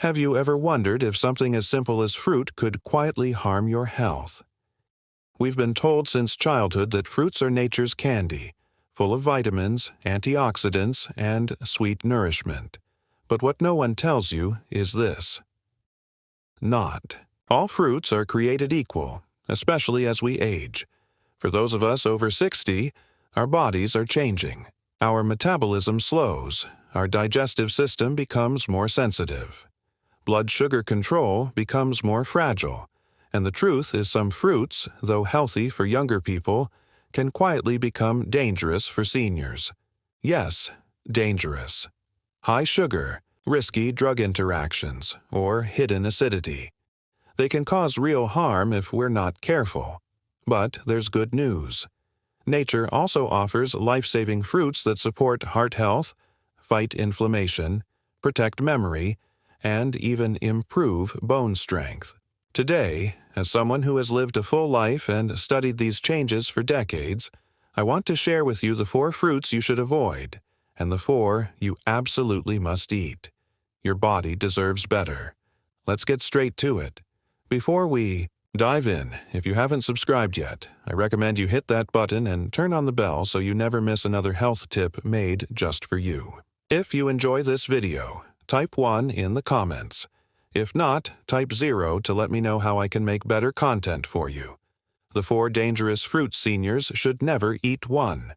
Have you ever wondered if something as simple as fruit could quietly harm your health? We've been told since childhood that fruits are nature's candy, full of vitamins, antioxidants, and sweet nourishment. But what no one tells you is this. Not all fruits are created equal, especially as we age. For those of us over 60, our bodies are changing. Our metabolism slows, our digestive system becomes more sensitive. Blood sugar control becomes more fragile, and the truth is some fruits, though healthy for younger people, can quietly become dangerous for seniors. Yes, dangerous. High sugar, risky drug interactions, or hidden acidity. They can cause real harm if we're not careful. But there's good news. Nature also offers life-saving fruits that support heart health, fight inflammation, protect memory, and even improve bone strength. Today, as someone who has lived a full life and studied these changes for decades, I want to share with you the 4 fruits you should avoid, and the 4 you absolutely must eat. Your body deserves better. Let's get straight to it. Before we dive in, if you haven't subscribed yet, I recommend you hit that button and turn on the bell so you never miss another health tip made just for you. If you enjoy this video, type 1 in the comments. If not, type 0 to let me know how I can make better content for you. The 4 dangerous fruits seniors should never eat. 1.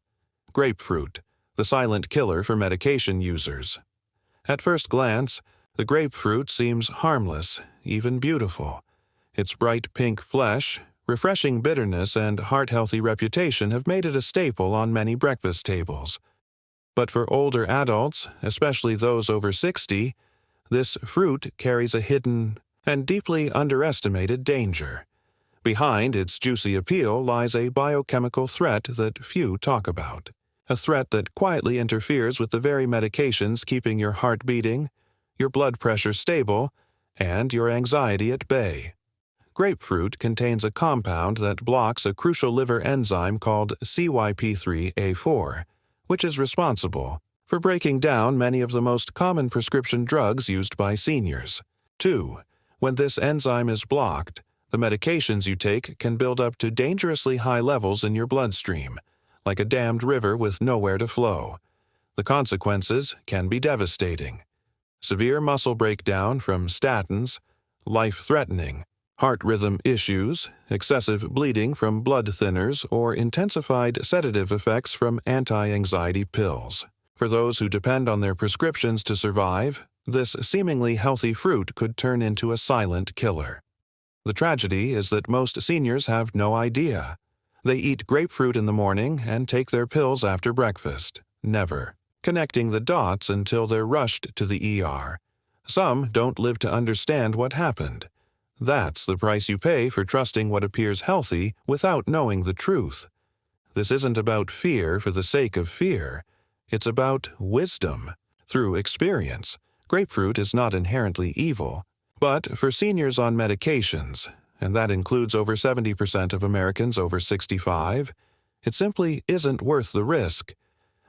Grapefruit, the silent killer for medication users. At first glance, the grapefruit seems harmless, even beautiful. Its bright pink flesh, refreshing bitterness, and heart-healthy reputation have made it a staple on many breakfast tables. But for older adults, especially those over 60, this fruit carries a hidden and deeply underestimated danger. Behind its juicy appeal lies a biochemical threat that few talk about. A threat that quietly interferes with the very medications keeping your heart beating, your blood pressure stable, and your anxiety at bay. Grapefruit contains a compound that blocks a crucial liver enzyme called CYP3A4, which is responsible for breaking down many of the most common prescription drugs used by seniors. 2. When this enzyme is blocked, the medications you take can build up to dangerously high levels in your bloodstream, like a dammed river with nowhere to flow. The consequences can be devastating. Severe muscle breakdown from statins, life-threatening heart rhythm issues, excessive bleeding from blood thinners, or intensified sedative effects from anti-anxiety pills. For those who depend on their prescriptions to survive, this seemingly healthy fruit could turn into a silent killer. The tragedy is that most seniors have no idea. They eat grapefruit in the morning and take their pills after breakfast, never connecting the dots until they're rushed to the ER. Some don't live to understand what happened. That's the price you pay for trusting what appears healthy without knowing the truth. This isn't about fear for the sake of fear. It's about wisdom. Through experience, grapefruit is not inherently evil. But for seniors on medications, and that includes over 70% of Americans over 65, it simply isn't worth the risk.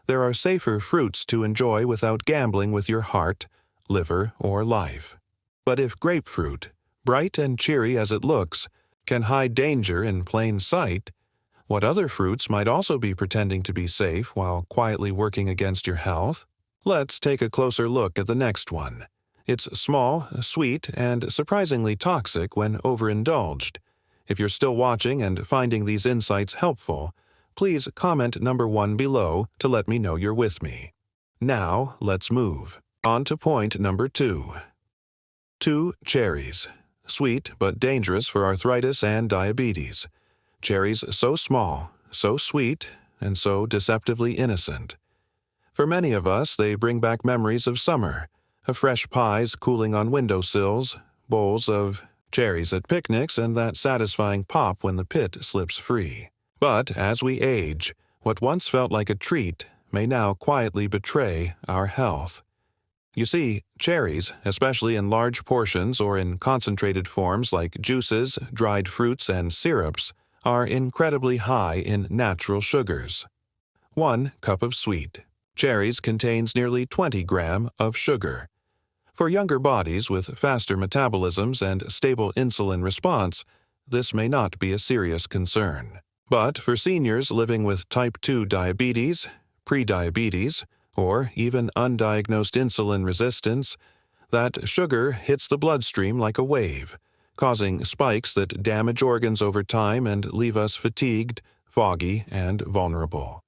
There are safer fruits to enjoy without gambling with your heart, liver, or life. But if grapefruit, bright and cheery as it looks, can hide danger in plain sight, what other fruits might also be pretending to be safe while quietly working against your health? Let's take a closer look at the next one. It's small, sweet, and surprisingly toxic when overindulged. If you're still watching and finding these insights helpful, please comment number 1 below to let me know you're with me. Now, let's move on to point number 2. 2. Cherries. Sweet but dangerous for arthritis and diabetes. Cherries so small, so sweet, and so deceptively innocent. For many of us, they bring back memories of summer, of fresh pies cooling on windowsills, bowls of cherries at picnics, and that satisfying pop when the pit slips free. But as we age, what once felt like a treat may now quietly betray our health. You see, cherries, especially in large portions or in concentrated forms like juices, dried fruits, and syrups, are incredibly high in natural sugars. 1 cup of sweet. Cherries contains nearly 20 grams of sugar. For younger bodies with faster metabolisms and stable insulin response, this may not be a serious concern. But for seniors living with type 2 diabetes, prediabetes, or even undiagnosed insulin resistance, that sugar hits the bloodstream like a wave, causing spikes that damage organs over time and leave us fatigued, foggy, and vulnerable.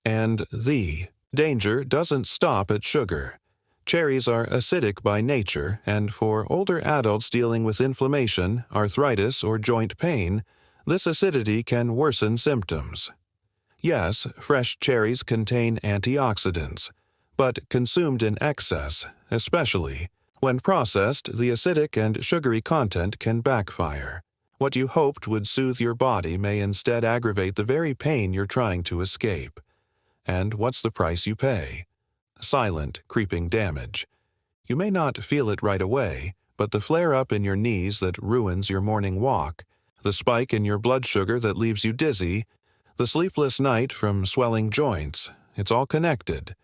And the danger doesn't stop at sugar. Cherries are acidic by nature, and for older adults dealing with inflammation, arthritis, or joint pain, this acidity can worsen symptoms. Yes, fresh cherries contain antioxidants, but consumed in excess, especially when processed, the acidic and sugary content can backfire. What you hoped would soothe your body may instead aggravate the very pain you're trying to escape. And what's the price you pay? Silent, creeping damage. You may not feel it right away, but the flare-up in your knees that ruins your morning walk, the spike in your blood sugar that leaves you dizzy, the sleepless night from swelling joints, it's all connected.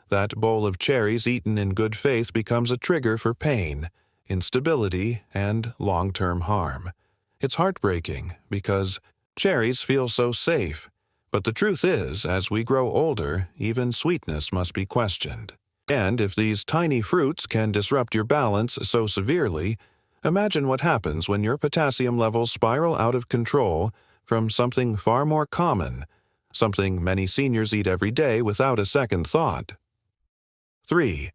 That bowl of cherries eaten in good faith becomes a trigger for pain, instability, and long-term harm. It's heartbreaking because cherries feel so safe. But the truth is, as we grow older, even sweetness must be questioned. And if these tiny fruits can disrupt your balance so severely, imagine what happens when your potassium levels spiral out of control from something far more common, something many seniors eat every day without a second thought. 3.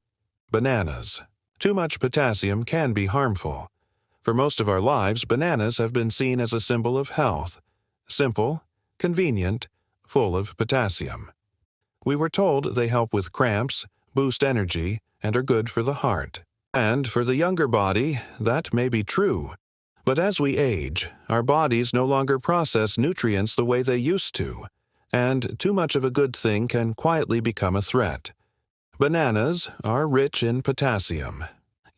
Bananas. Too much potassium can be harmful. For most of our lives, bananas have been seen as a symbol of health. Simple, convenient, full of potassium. We were told they help with cramps, boost energy, and are good for the heart. And for the younger body, that may be true. But as we age, our bodies no longer process nutrients the way they used to, and too much of a good thing can quietly become a threat. Bananas are rich in potassium.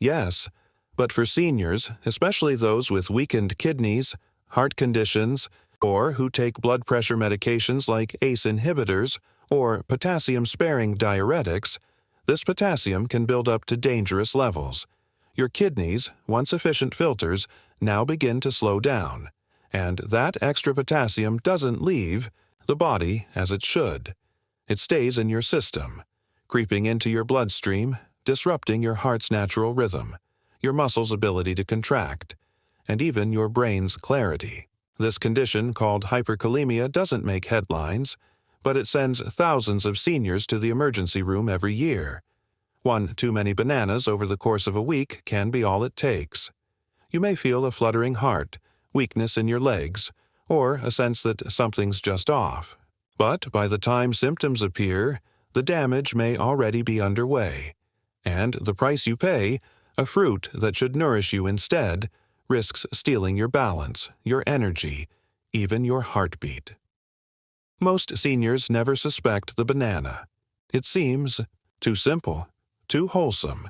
Yes, but for seniors, especially those with weakened kidneys, heart conditions, or who take blood pressure medications like ACE inhibitors or potassium-sparing diuretics, this potassium can build up to dangerous levels. Your kidneys, once efficient filters, now begin to slow down, and that extra potassium doesn't leave the body as it should. It stays in your system, creeping into your bloodstream, disrupting your heart's natural rhythm, your muscles' ability to contract, and even your brain's clarity. This condition, called hyperkalemia, doesn't make headlines, but it sends thousands of seniors to the emergency room every year. One too many bananas over the course of a week can be all it takes. You may feel a fluttering heart, weakness in your legs, or a sense that something's just off. But by the time symptoms appear, the damage may already be underway. And the price you pay, a fruit that should nourish you instead, risks stealing your balance, your energy, even your heartbeat. Most seniors never suspect the banana. It seems too simple, too wholesome.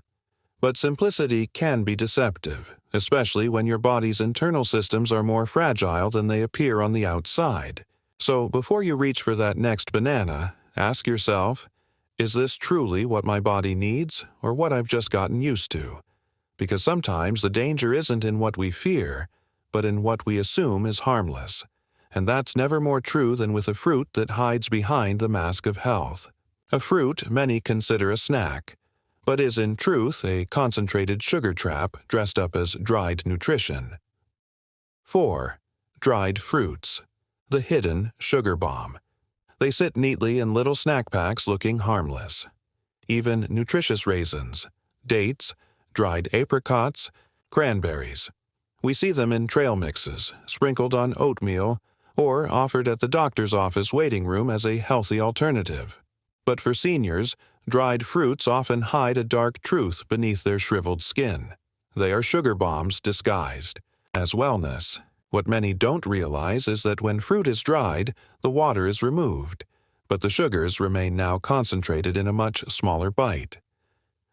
But simplicity can be deceptive, especially when your body's internal systems are more fragile than they appear on the outside. So before you reach for that next banana, ask yourself, is this truly what my body needs or what I've just gotten used to? Because sometimes the danger isn't in what we fear, but in what we assume is harmless. And that's never more true than with a fruit that hides behind the mask of health. A fruit many consider a snack, but is in truth a concentrated sugar trap dressed up as dried nutrition. 4. Dried fruits. The hidden sugar bomb. They sit neatly in little snack packs looking harmless. Even nutritious raisins, dates, dried apricots, cranberries. We see them in trail mixes, sprinkled on oatmeal, or offered at the doctor's office waiting room as a healthy alternative. But for seniors, dried fruits often hide a dark truth beneath their shriveled skin. They are sugar bombs disguised as wellness. What many don't realize is that when fruit is dried, the water is removed, but the sugars remain now concentrated in a much smaller bite.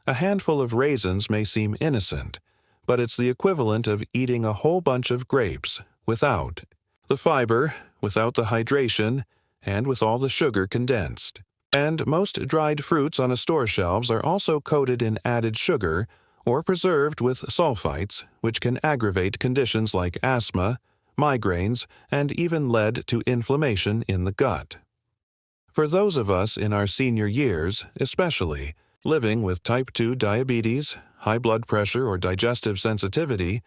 A handful of raisins may seem innocent, but it's the equivalent of eating a whole bunch of grapes without the fiber, without the hydration, and with all the sugar condensed. And most dried fruits on a store shelves are also coated in added sugar or preserved with sulfites, which can aggravate conditions like asthma, migraines, and even lead to inflammation in the gut. For those of us in our senior years, especially, living with type 2 diabetes, high blood pressure, or digestive sensitivity,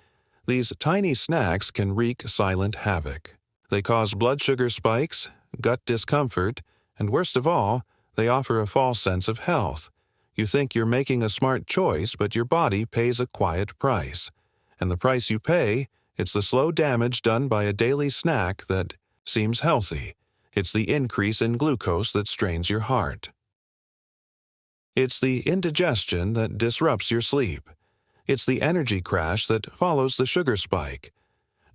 these tiny snacks can wreak silent havoc. They cause blood sugar spikes, gut discomfort, and worst of all, they offer a false sense of health. You think you're making a smart choice, but your body pays a quiet price. And the price you pay, it's the slow damage done by a daily snack that seems healthy. It's the increase in glucose that strains your heart. It's the indigestion that disrupts your sleep. It's the energy crash that follows the sugar spike.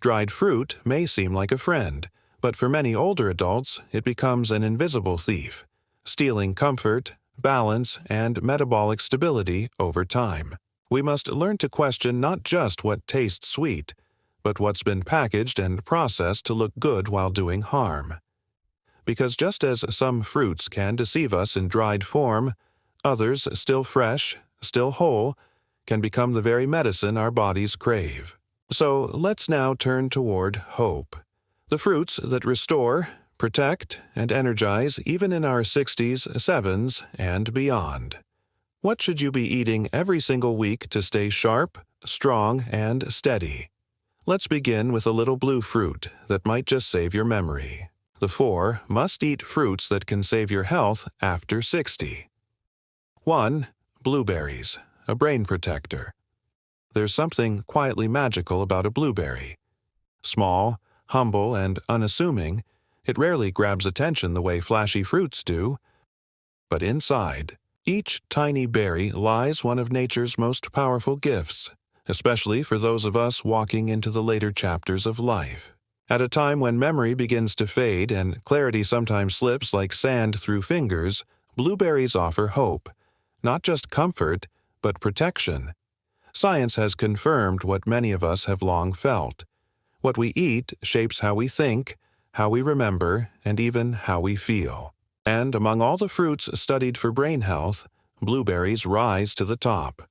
Dried fruit may seem like a friend, but for many older adults, it becomes an invisible thief, stealing comfort, balance, and metabolic stability over time. We must learn to question not just what tastes sweet, but what's been packaged and processed to look good while doing harm. Because just as some fruits can deceive us in dried form, others, still fresh, still whole, can become the very medicine our bodies crave. So let's now turn toward hope. The fruits that restore, protect, and energize even in our 60s, 7s, and beyond. What should you be eating every single week to stay sharp, strong, and steady? Let's begin with a little blue fruit that might just save your memory. The 4 must-eat fruits that can save your health after 60. 1. Blueberries, a brain protector. There's something quietly magical about a blueberry. Small, humble, and unassuming, it rarely grabs attention the way flashy fruits do. But inside, each tiny berry lies one of nature's most powerful gifts, especially for those of us walking into the later chapters of life. At a time when memory begins to fade and clarity sometimes slips like sand through fingers, blueberries offer hope. Not just comfort, but protection. Science has confirmed what many of us have long felt. What we eat shapes how we think, how we remember, and even how we feel. And among all the fruits studied for brain health, blueberries rise to the top.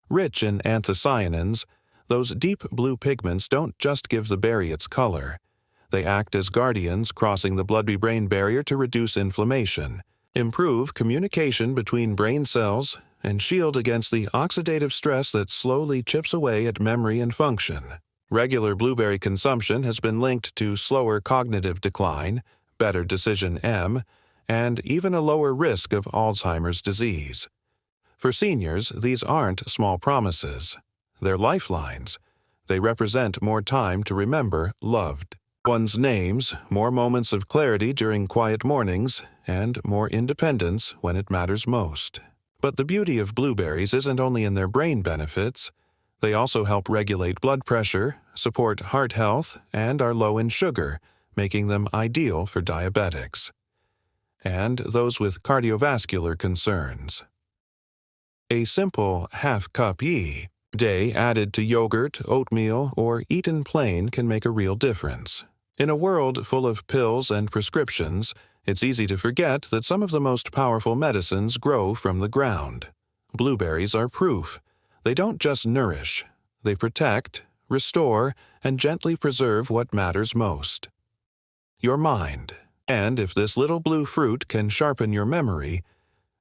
Rich in anthocyanins, those deep blue pigments don't just give the berry its color. They act as guardians crossing the blood-brain barrier to reduce inflammation, improve communication between brain cells, and shield against the oxidative stress that slowly chips away at memory and function. Regular blueberry consumption has been linked to slower cognitive decline, better decision M, and even a lower risk of Alzheimer's disease. For seniors, these aren't small promises. They're lifelines. They represent more time to remember loved one's names, more moments of clarity during quiet mornings, and more independence when it matters most. But the beauty of blueberries isn't only in their brain benefits. They also help regulate blood pressure, support heart health, and are low in sugar, making them ideal for diabetics and those with cardiovascular concerns. A simple half-cup day added to yogurt, oatmeal, or eaten plain can make a real difference. In a world full of pills and prescriptions, it's easy to forget that some of the most powerful medicines grow from the ground. Blueberries are proof. They don't just nourish. They protect, restore, and gently preserve what matters most: your mind. And if this little blue fruit can sharpen your memory,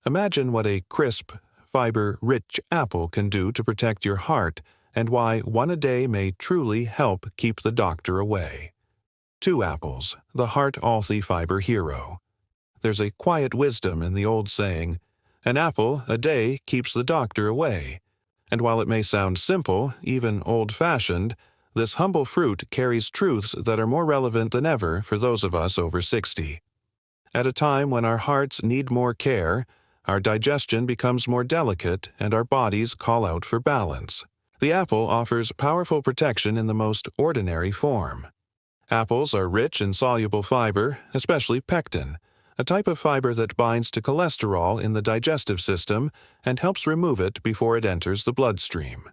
imagine what a crisp, fiber-rich apple can do to protect your heart, and why one a day may truly help keep the doctor away. 2 apples, the heart-healthy fiber hero. There's a quiet wisdom in the old saying, "An apple a day keeps the doctor away." And while it may sound simple, even old-fashioned, this humble fruit carries truths that are more relevant than ever for those of us over 60. At a time when our hearts need more care, our digestion becomes more delicate, and our bodies call out for balance, the apple offers powerful protection in the most ordinary form. Apples are rich in soluble fiber, especially pectin, a type of fiber that binds to cholesterol in the digestive system and helps remove it before it enters the bloodstream.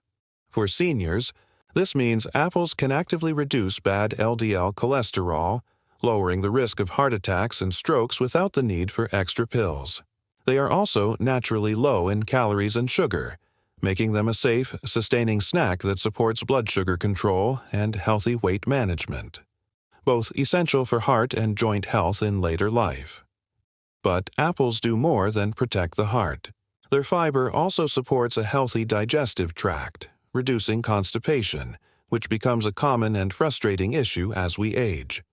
For seniors, this means apples can actively reduce bad LDL cholesterol, lowering the risk of heart attacks and strokes without the need for extra pills. They are also naturally low in calories and sugar, making them a safe, sustaining snack that supports blood sugar control and healthy weight management, both essential for heart and joint health in later life. But apples do more than protect the heart. Their fiber also supports a healthy digestive tract, reducing constipation, which becomes a common and frustrating issue as we age.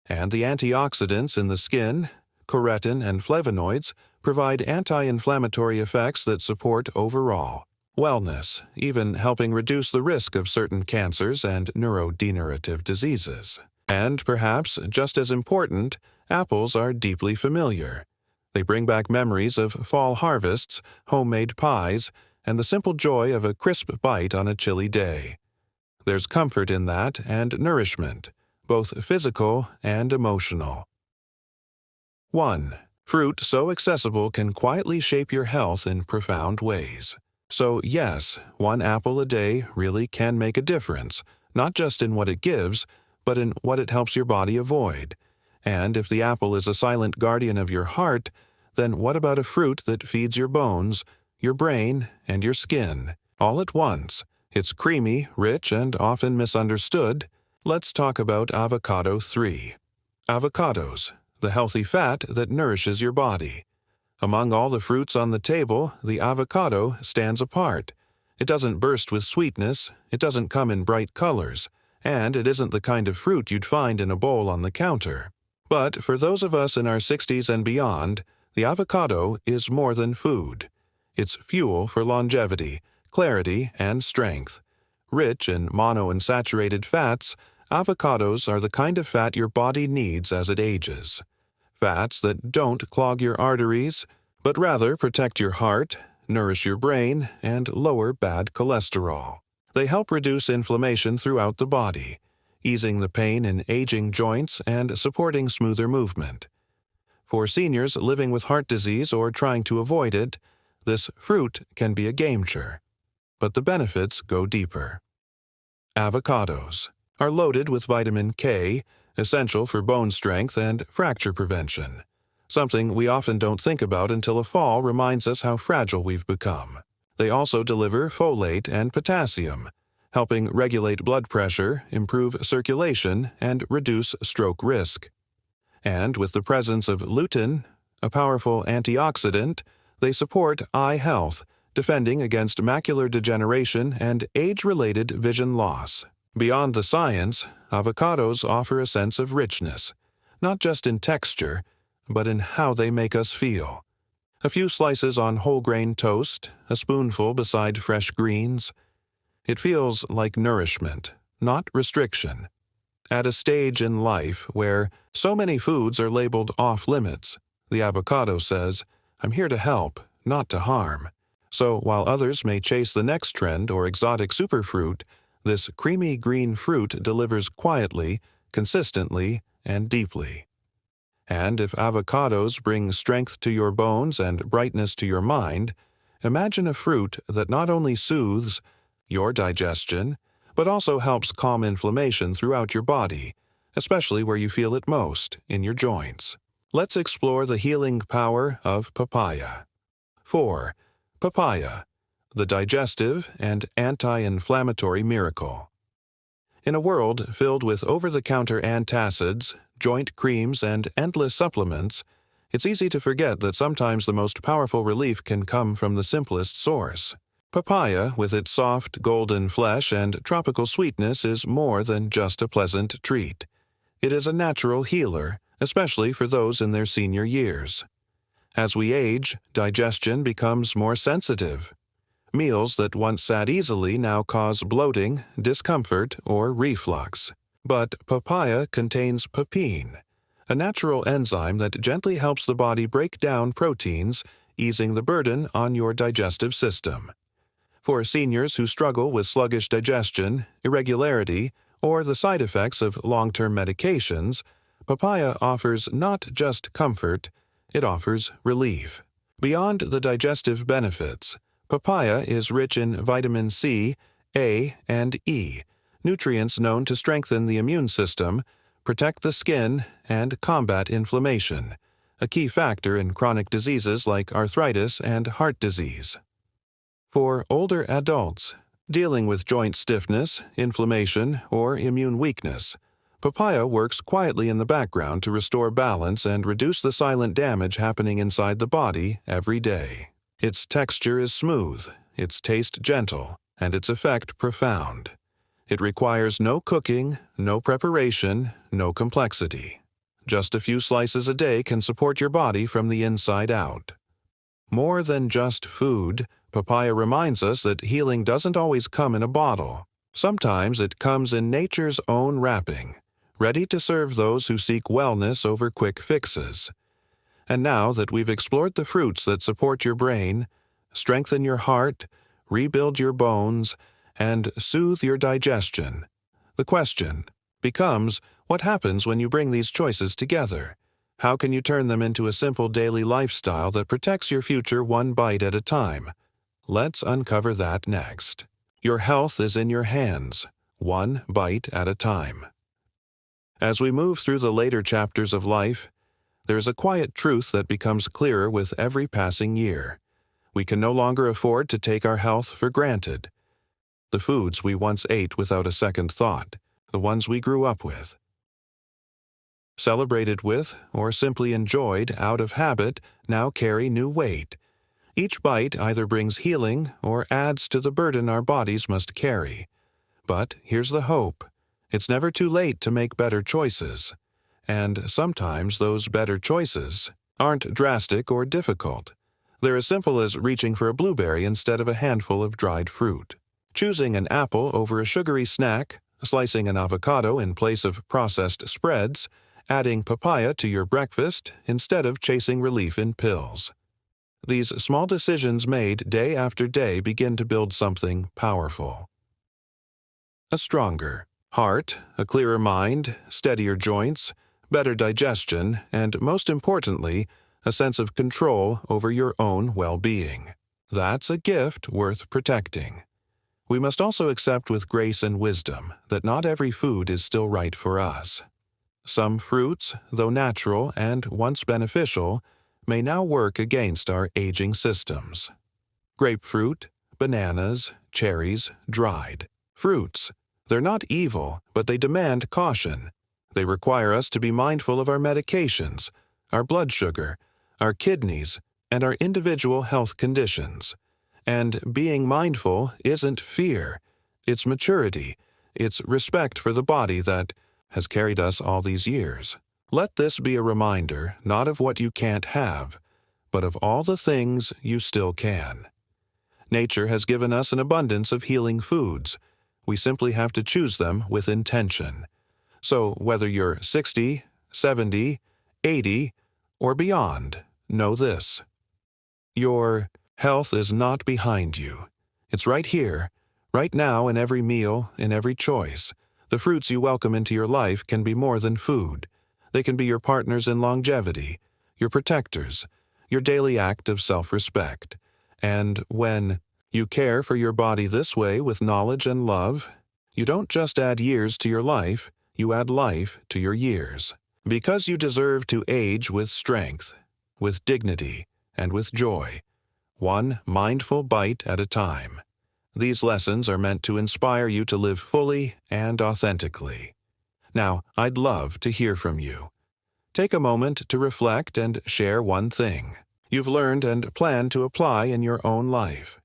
And the antioxidants in the skin, chorotin and flavonoids, provide anti-inflammatory effects that support overall wellness, even helping reduce the risk of certain cancers and neurodegenerative diseases. And perhaps just as important, apples are deeply familiar. They bring back memories of fall harvests, homemade pies, and the simple joy of a crisp bite on a chilly day. There's comfort in that and nourishment, both physical and emotional. 1. Fruit so accessible can quietly shape your health in profound ways. So yes, one apple a day really can make a difference, not just in what it gives, but in what it helps your body avoid. And if the apple is a silent guardian of your heart, then what about a fruit that feeds your bones, your brain, and your skin, all at once? It's creamy, rich, and often misunderstood. Let's talk about avocado 3. Avocados, the healthy fat that nourishes your body. Among all the fruits on the table, the avocado stands apart. It doesn't burst with sweetness, it doesn't come in bright colors, and it isn't the kind of fruit you'd find in a bowl on the counter. But for those of us in our 60s and beyond, the avocado is more than food. It's fuel for longevity, clarity, and strength. Rich in monounsaturated fats, avocados are the kind of fat your body needs as it ages. Fats that don't clog your arteries, but rather protect your heart, nourish your brain, and lower bad cholesterol. They help reduce inflammation throughout the body, easing the pain in aging joints and supporting smoother movement. For seniors living with heart disease or trying to avoid it, this fruit can be a game-changer. But the benefits go deeper. Avocados are loaded with vitamin K, essential for bone strength and fracture prevention, something we often don't think about until a fall reminds us how fragile we've become. They also deliver folate and potassium, helping regulate blood pressure, improve circulation, and reduce stroke risk. And with the presence of lutein, a powerful antioxidant, they support eye health, defending against macular degeneration and age-related vision loss. Beyond the science, avocados offer a sense of richness, not just in texture, but in how they make us feel. A few slices on whole-grain toast, a spoonful beside fresh greens. It feels like nourishment, not restriction. At a stage in life where so many foods are labeled off-limits, the avocado says, "I'm here to help, not to harm." So while others may chase the next trend or exotic superfruit, this creamy green fruit delivers quietly, consistently, and deeply. And if avocados bring strength to your bones and brightness to your mind, imagine a fruit that not only soothes your digestion, but also helps calm inflammation throughout your body, especially where you feel it most, in your joints. Let's explore the healing power of papaya. 4. Papaya, the digestive and anti-inflammatory miracle. In a world filled with over-the-counter antacids, joint creams, and endless supplements, it's easy to forget that sometimes the most powerful relief can come from the simplest source. Papaya, with its soft, golden flesh and tropical sweetness, is more than just a pleasant treat. It is a natural healer, especially for those in their senior years. As we age, digestion becomes more sensitive. Meals that once sat easily now cause bloating, discomfort, or reflux. But papaya contains papain, a natural enzyme that gently helps the body break down proteins, easing the burden on your digestive system. For seniors who struggle with sluggish digestion, irregularity, or the side effects of long-term medications, papaya offers not just comfort, it offers relief. Beyond the digestive benefits, papaya is rich in vitamin C, A, and E, nutrients known to strengthen the immune system, protect the skin, and combat inflammation, a key factor in chronic diseases like arthritis and heart disease. For older adults dealing with joint stiffness, inflammation, or immune weakness, papaya works quietly in the background to restore balance and reduce the silent damage happening inside the body every day. Its texture is smooth, its taste gentle, and its effect profound. It requires no cooking, no preparation, no complexity. Just a few slices a day can support your body from the inside out. More than just food, papaya reminds us that healing doesn't always come in a bottle. Sometimes it comes in nature's own wrapping, ready to serve those who seek wellness over quick fixes. And now that we've explored the fruits that support your brain, strengthen your heart, rebuild your bones, and soothe your digestion, the question becomes, what happens when you bring these choices together? How can you turn them into a simple daily lifestyle that protects your future one bite at a time? Let's uncover that next. Your health is in your hands, one bite at a time. As we move through the later chapters of life, there is a quiet truth that becomes clearer with every passing year. We can no longer afford to take our health for granted. The foods we once ate without a second thought, the ones we grew up with, celebrated with, or simply enjoyed out of habit, now carry new weight. Each bite either brings healing or adds to the burden our bodies must carry. But here's the hope. It's never too late to make better choices. And sometimes those better choices aren't drastic or difficult. They're as simple as reaching for a blueberry instead of a handful of dried fruit, choosing an apple over a sugary snack, slicing an avocado in place of processed spreads, adding papaya to your breakfast instead of chasing relief in pills. These small decisions made day after day begin to build something powerful. A stronger heart, a clearer mind, steadier joints, better digestion, and most importantly, a sense of control over your own well-being. That's a gift worth protecting. We must also accept with grace and wisdom that not every food is still right for us. Some fruits, though natural and once beneficial, may now work against our aging systems. Grapefruit, bananas, cherries, dried. Fruits. They're not evil, but they demand caution. They require us to be mindful of our medications, our blood sugar, our kidneys, and our individual health conditions. And being mindful isn't fear. It's maturity. It's respect for the body that has carried us all these years. Let this be a reminder not of what you can't have, but of all the things you still can. Nature has given us an abundance of healing foods. We simply have to choose them with intention. So whether you're 60, 70, 80, or beyond, know this. Your health is not behind you. It's right here, right now, in every meal, in every choice. The fruits you welcome into your life can be more than food. They can be your partners in longevity, your protectors, your daily act of self-respect. And when you care for your body this way with knowledge and love, you don't just add years to your life, you add life to your years. Because you deserve to age with strength, with dignity, and with joy, one mindful bite at a time. These lessons are meant to inspire you to live fully and authentically. Now, I'd love to hear from you. Take a moment to reflect and share one thing you've learned and plan to apply in your own life.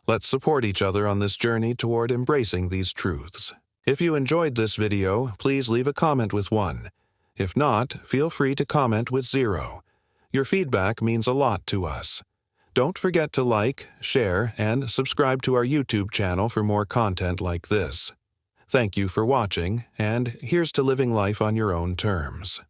Let's support each other on this journey toward embracing these truths. If you enjoyed this video, please leave a comment with 1. If not, feel free to comment with 0. Your feedback means a lot to us. Don't forget to like, share, and subscribe to our YouTube channel for more content like this. Thank you for watching, and here's to living life on your own terms.